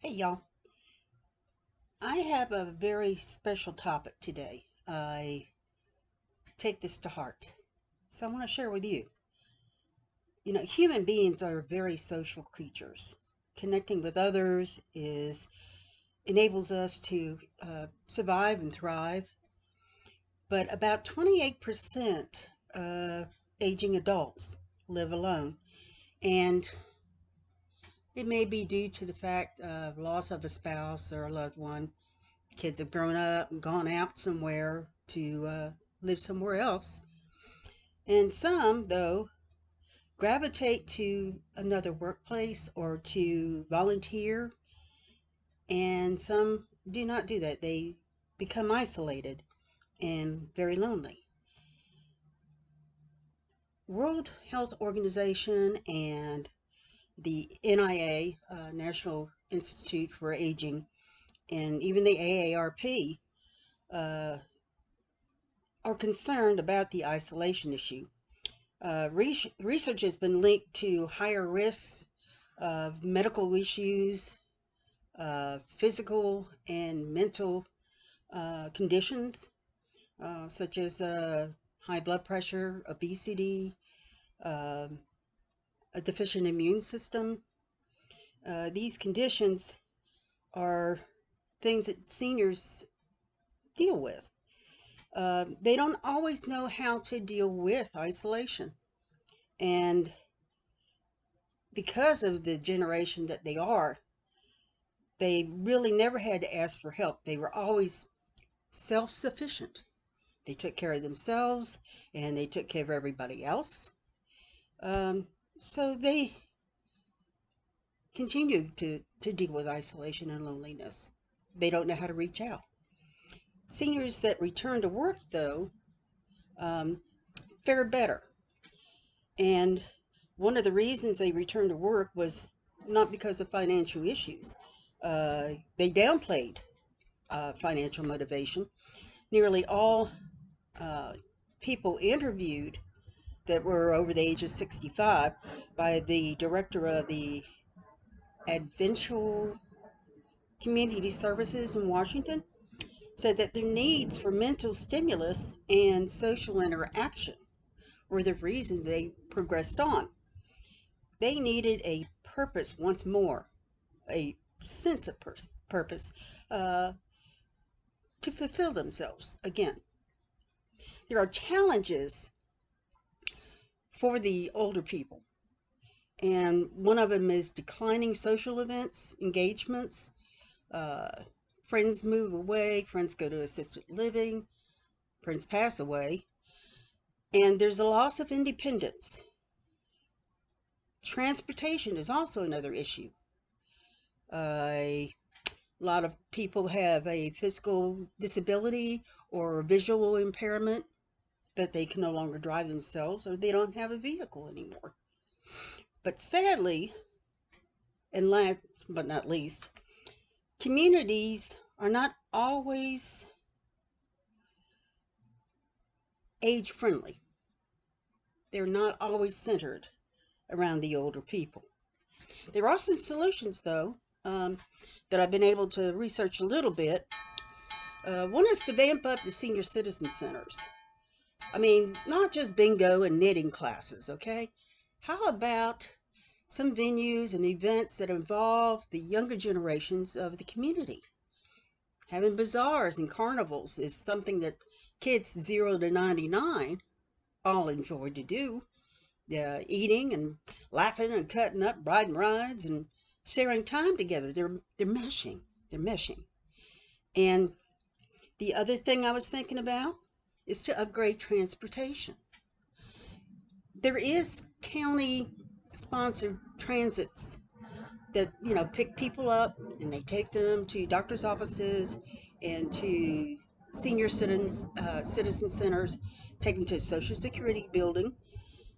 Hey y'all, I have a very special topic today. I take this to heart. So I want to share with you. Human beings are very social creatures. Connecting with others is enables us to survive and thrive. But about 28% of aging adults live alone. And it may be due to the fact of loss of a spouse or a loved one. Kids have grown up and gone out somewhere to live somewhere else. And some, though, gravitate to another workplace or to volunteer. And some do not do that. They become isolated and very lonely. World Health Organization and the NIA, National Institute for Aging, and even the AARP uh, are concerned about the isolation issue. Research has been linked to higher risks of medical issues, physical and mental conditions, such as high blood pressure, obesity, uh, a deficient immune system. These conditions are things that seniors deal with. They don't always know how to deal with isolation. And because of the generation that they are, they really never had to ask for help. They were always self sufficient. They took care of themselves and they took care of everybody else. Um, so they continue to deal with isolation and loneliness. They don't know how to reach out. Seniors that return to work, though, um, fare better. And one of the reasons they returned to work was not because of financial issues. They downplayed financial motivation. Nearly all uh, people interviewed that were over the age of 65 by the director of the Adventist Community Services in Washington said that their needs for mental stimulus and social interaction were the reason they progressed on. They needed a purpose once more, a sense of purpose uh, to fulfill themselves again. There are challenges for the older people, and one of them is declining social events, engagements. Uh, Friends move away, friends go to assisted living, friends pass away, and there's a loss of independence. Transportation is also another issue. A lot of people have a physical disability or visual impairment that they can no longer drive themselves or they don't have a vehicle anymore. But sadly, and last but not least, communities are not always age friendly. They're not always centered around the older people. There are some solutions, though, that I've been able to research a little bit. One is to vamp up the senior citizen centers. I mean, not just bingo and knitting classes, okay? How about some venues and events that involve the younger generations of the community? Having bazaars and carnivals is something that kids 0 to 99 all enjoy to do. Eating and laughing and cutting up, riding rides and sharing time together. They're meshing. They're meshing. And the other thing I was thinking about is to upgrade transportation. There is county sponsored transits that pick people up and they take them to doctors' offices and to senior citizen centers, take them to a social security building.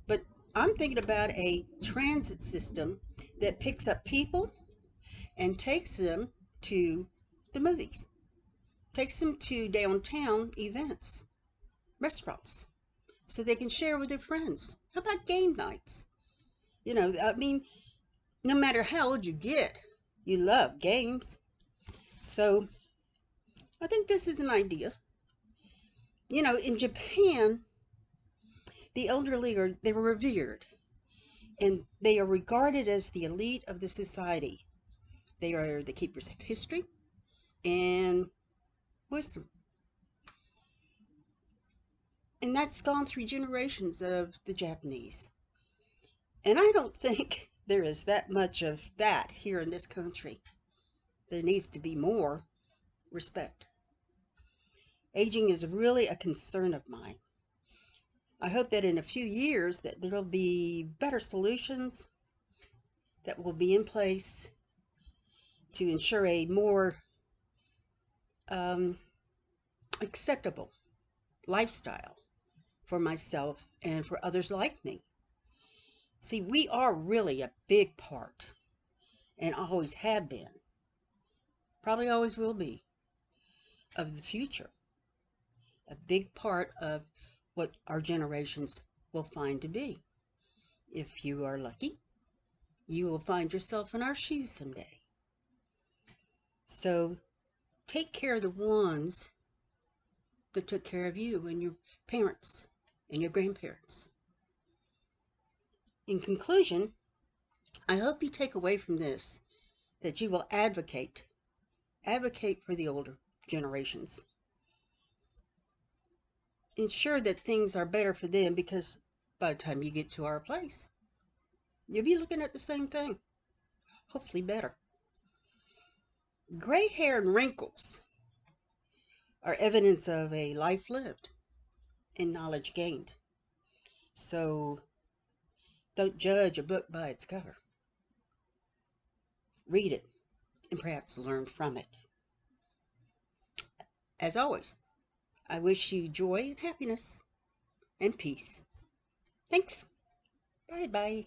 But I'm thinking about a transit system that picks up people and takes them to the movies, takes them to downtown events, restaurants, so they can share with their friends. How about game nights? I mean, no matter how old you get, You love games. So I think this is an idea. In Japan, the elderly they were revered, and they are regarded as the elite of the society. They are the keepers of history and wisdom. And that's gone through generations of the Japanese. And I don't think there is that much of that here in this country. There needs to be more respect. Aging is really a concern of mine. I hope that in a few years that there'll be better solutions that will be in place to ensure a more um, acceptable lifestyle for myself and for others like me. See, we are really a big part, and always have been, probably always will be, of the future. A big part of what our generations will find to be. If you are lucky, you will find yourself in our shoes someday. So take care of the ones that took care of you and your parents and your grandparents. In conclusion, I hope you take away from this that you will advocate for the older generations. Ensure that things are better for them, because by the time you get to our place, you'll be looking at the same thing, hopefully better. Gray hair and wrinkles are evidence of a life lived and knowledge gained. So don't judge a book by its cover. Read it and perhaps learn from it. As always, I wish you joy and happiness and peace. Thanks. Bye bye.